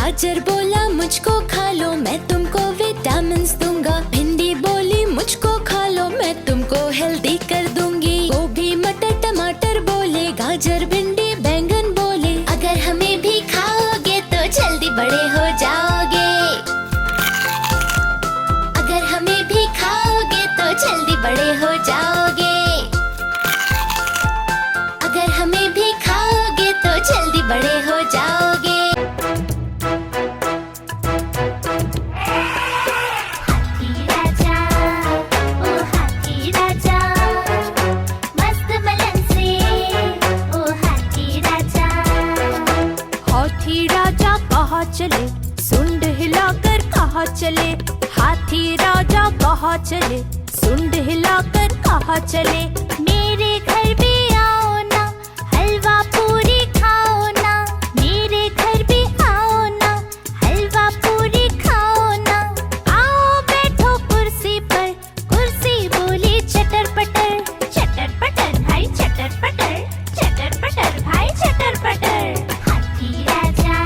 गाजर बोला मुझको खा लो, मैं तुमको विटामिन्स दूंगा। भिंडी बोली मुझको खा लो, मैं तुमको हेल्दी कर दूंगी। गोभी मटर टमाटर बोले, गाजर भिंडी बैंगन बोले, अगर हमें भी खाओगे तो जल्दी बड़े हो जाओगे। अगर हमें भी खाओगे तो जल्दी बड़े हो जाओगे। अगर हमें भी खाओगे तो जल्दी बड़े हो जाओगे। चले सुंड हिलाकर कहाँ चले, हाथी राजा कहाँ चले, सुंड हिलाकर कहाँ चले। मेरे घर भी आओ ना, हलवा पूरी खाओ ना। मेरे घर भी आओ ना, हलवा पूरी खाओ ना। आओ बैठो कुर्सी पर, कुर्सी बोली चटर पटर, चटर पटर भाई चटर पटर, चटर पटर भाई चटर पटर। हाथी राजा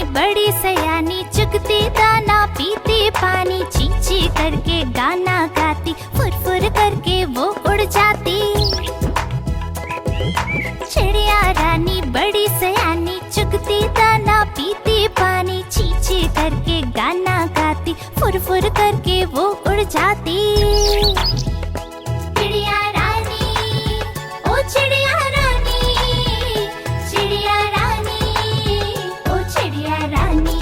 बड़ी सयानी, चुगती दाना पीती पानी, चींची करके गाना गाती, फुर करके वो उड़ जाती। चिड़िया रानी बड़ी सयानी, चुगती दाना पीती पानी, चींची करके गाना गाती, फुर करके वो उड़ जाती। चिड़िया रानी, ओ चिड़िया रानी, चिड़िया रानी, ओ चिड़िया रानी।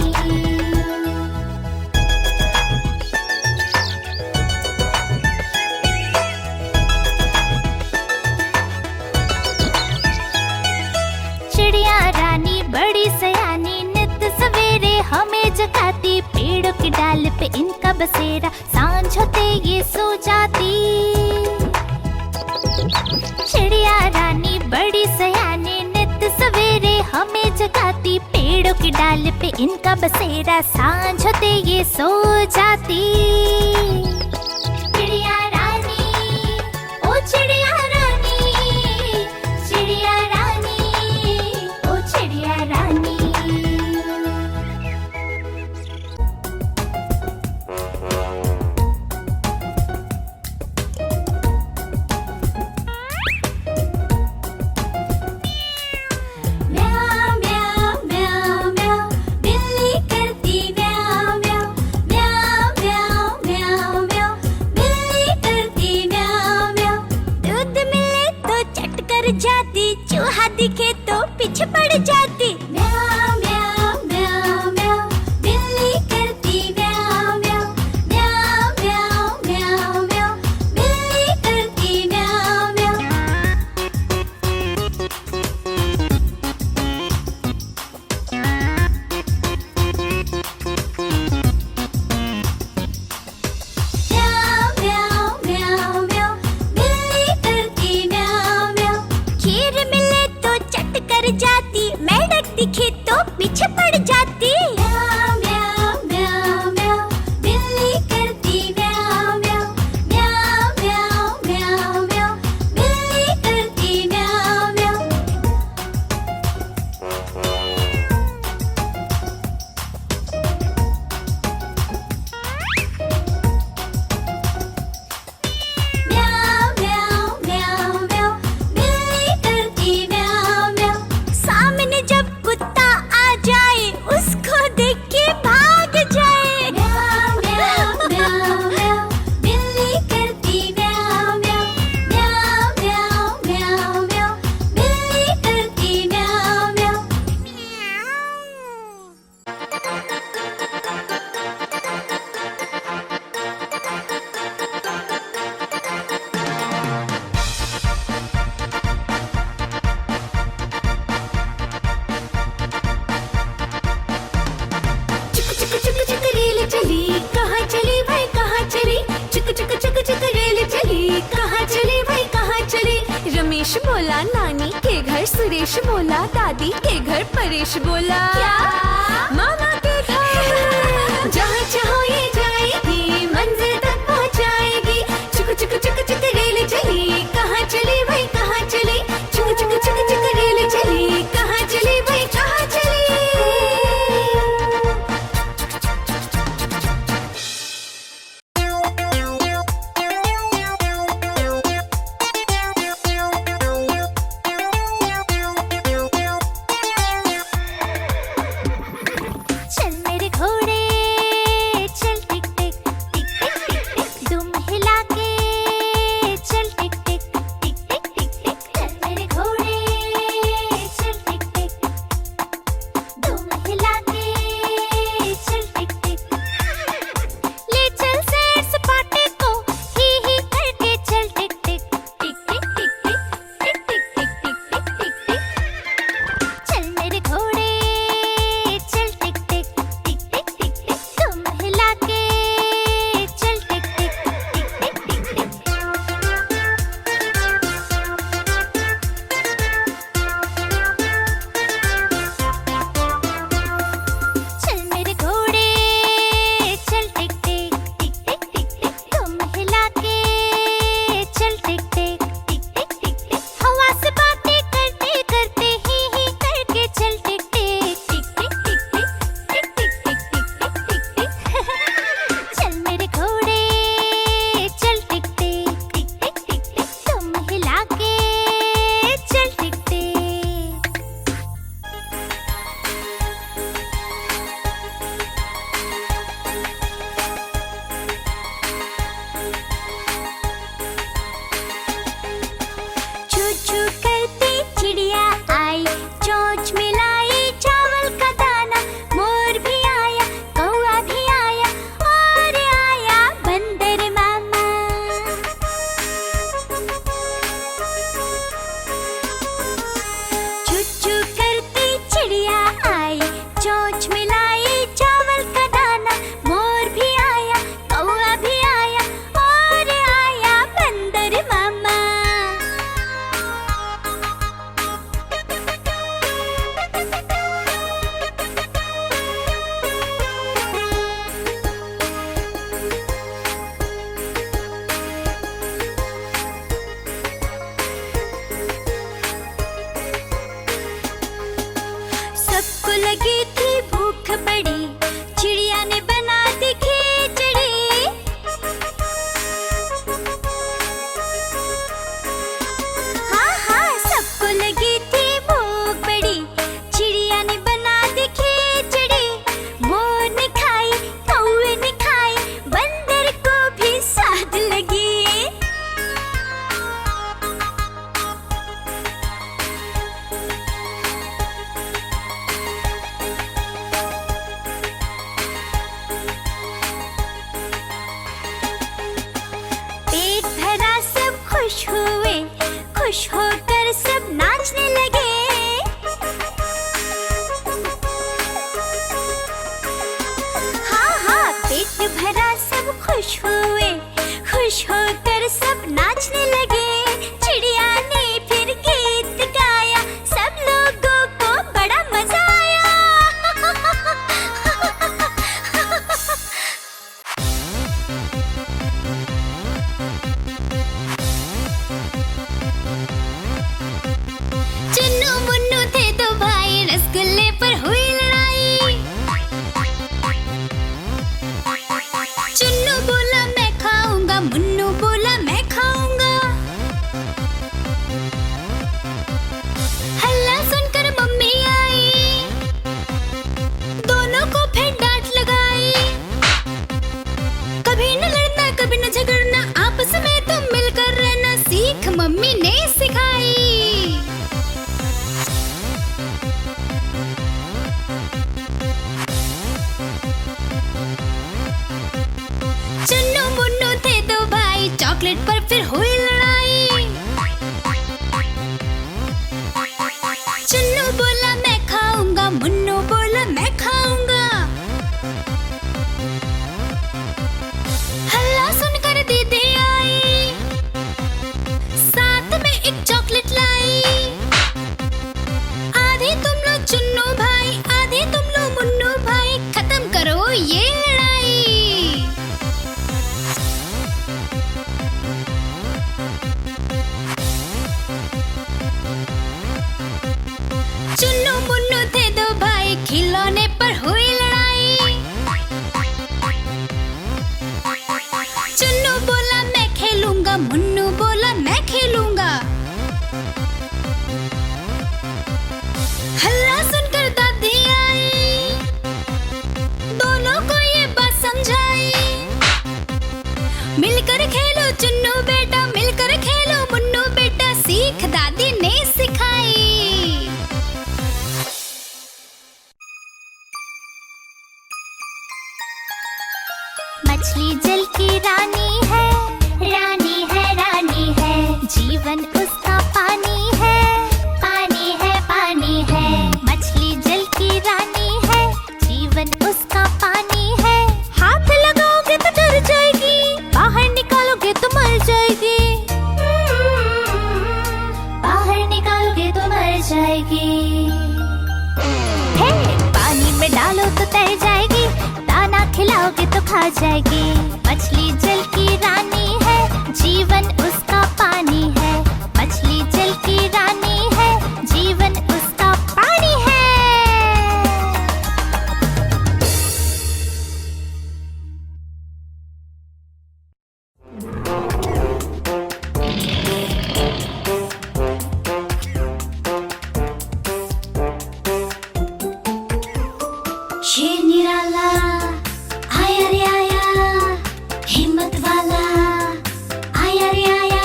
चिड़िया रानी बड़ी सयानी, नित सवेरे हमें जगाती, पेड़ों की डाल पे इनका बसेरा, सांझ होते ये सो जाती। चिड़िया रानी बड़ी सयानी, नित सवेरे हमें जगाती, पेड़ों की डाल पे इनका बसेरा, सांझ होते ये सो जाती। चिड़िया रानी, ओ चिड़िया रानी, चिड़िया रानी, ओ चिड़िया रानी। जाती, चूहा दिखे तो पीछे पड़ जाती। म्याऊ म्याऊ म्याऊ म्याऊ, बिल्ली करती म्याऊ म्याऊ, म्याऊ म्याऊ म्याऊ म्याऊ, बिल्ली करती म्याऊ म्याऊ। म्याऊ म्याऊ म्याऊ म्याऊ, बिल्ली करती म्याऊ म्याऊ। खीर मिले तो चट कर जाती, मेंढक दिखे बोला नानी के घर, सुरेश बोला दादी के घर, परेश बोला क्या? मामा के घर। जहाँ चाहो ये जाएगी, मंजिल तक पहुँचाएगी। चुक चुक चुक चुक रेल चली, कहाँ चली भाई कहाँ चली? चुक चुक चुक चुक रेल चली, कहाँ चली भाई कहाँ चली? खुश होकर सब नाचने लगे। हाँ हाँ पेट भरा सब खुश हुए, खुश होकर सब नाचने लगे। चिड़िया ने फिर गीत गाया, सब लोगों को बड़ा मजा आया। चुन्नू मुन्नू थे दो भाई, रसगुल्ले पर हुई लड़ाई। चुन्नू बोला मैं खाऊंगा, मुन्नू बोला मैं खाऊंगा। हल्ला सुनकर मम्मी आई, दोनों को फिर डांट लगाई। कभी न लड़ना कभी न झगड़ना, आपस में तुम मिलकर रहना, सीख मम्मी ने सिखाई। चुन्नू मुन्नू थे दो भाई, चॉकलेट पर फिर हुई लड़ाई। चुन्नू बोला मैं खाऊंगा, मुन्नू बोला मैं खाऊंगा। हल्ला सुनकर दीदी आई, साथ में एक चॉकलेट लाई। चुन्नू बेटा मिलकर खेलो, मुन्नू बेटा सीख दादी ने सिखाई। मछली जल की रानी है, रानी है, रानी है। जीवन उसका पानी है, पानी है, पानी है। मछली जल की रानी है, जीवन उसका पानी है। हाथ लगाओगे तो डर जाएगी, बाहर निकालोगे तो मर जाएगी। बाहर निकालोगे तो मर जाएगी। हे, पानी में डालो तो तैर जाएगी, दाना खिलाओगे तो खा जाएगी। मछली जल की रानी है, जीवन उसका पानी है। मछली जल की रानी है, जीवन उसका पानी है। शेर निराला आया रे आया, हिम्मत वाला आया रे आया।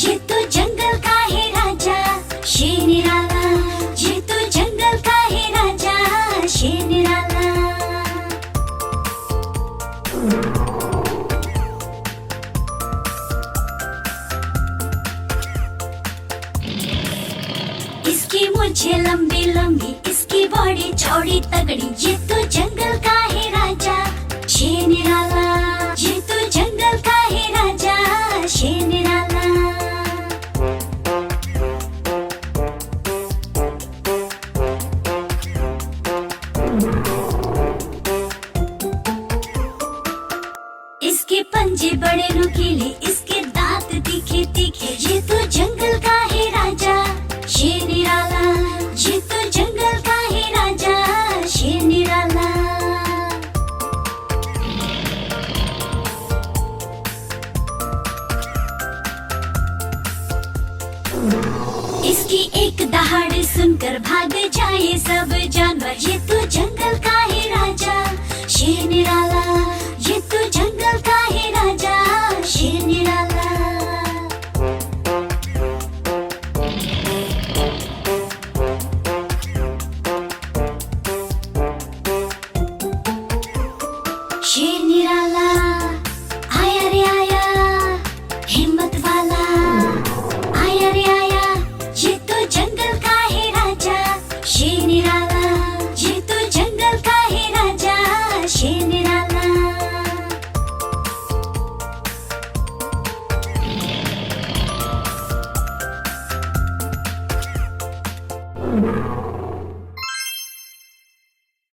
ये तो जंगल का है राजा, शेर निराला। ये तो जंगल का है राजा, शेर निराला। इसकी मूंछें लंबी लंबी, इसकी बॉडी चौड़ी तगड़ी। ये तो जंगल का है राजा, शेर निराला। ये तो जंगल का है राजा, शेर निराला। इसके पंजे बड़े नुकीले, इसके दांत तीखे तीखे। ये तो जंगल का है राजा, शेर निराला। ये तो जंगल का है राजा, शेर निराला। इसकी एक दहाड़ सुनकर भाग जाए सब जानवर। ये तो जंगल का है राजा, शेर निराला। ये तो जंगल का है राजा, शेर निराला। शेर निराला आया रे आया, हिम्मत वाला आया रे आया। ये तो जंगल का है राजा, शेर निराला। ये तो जंगल का है राजा, शेर निराला।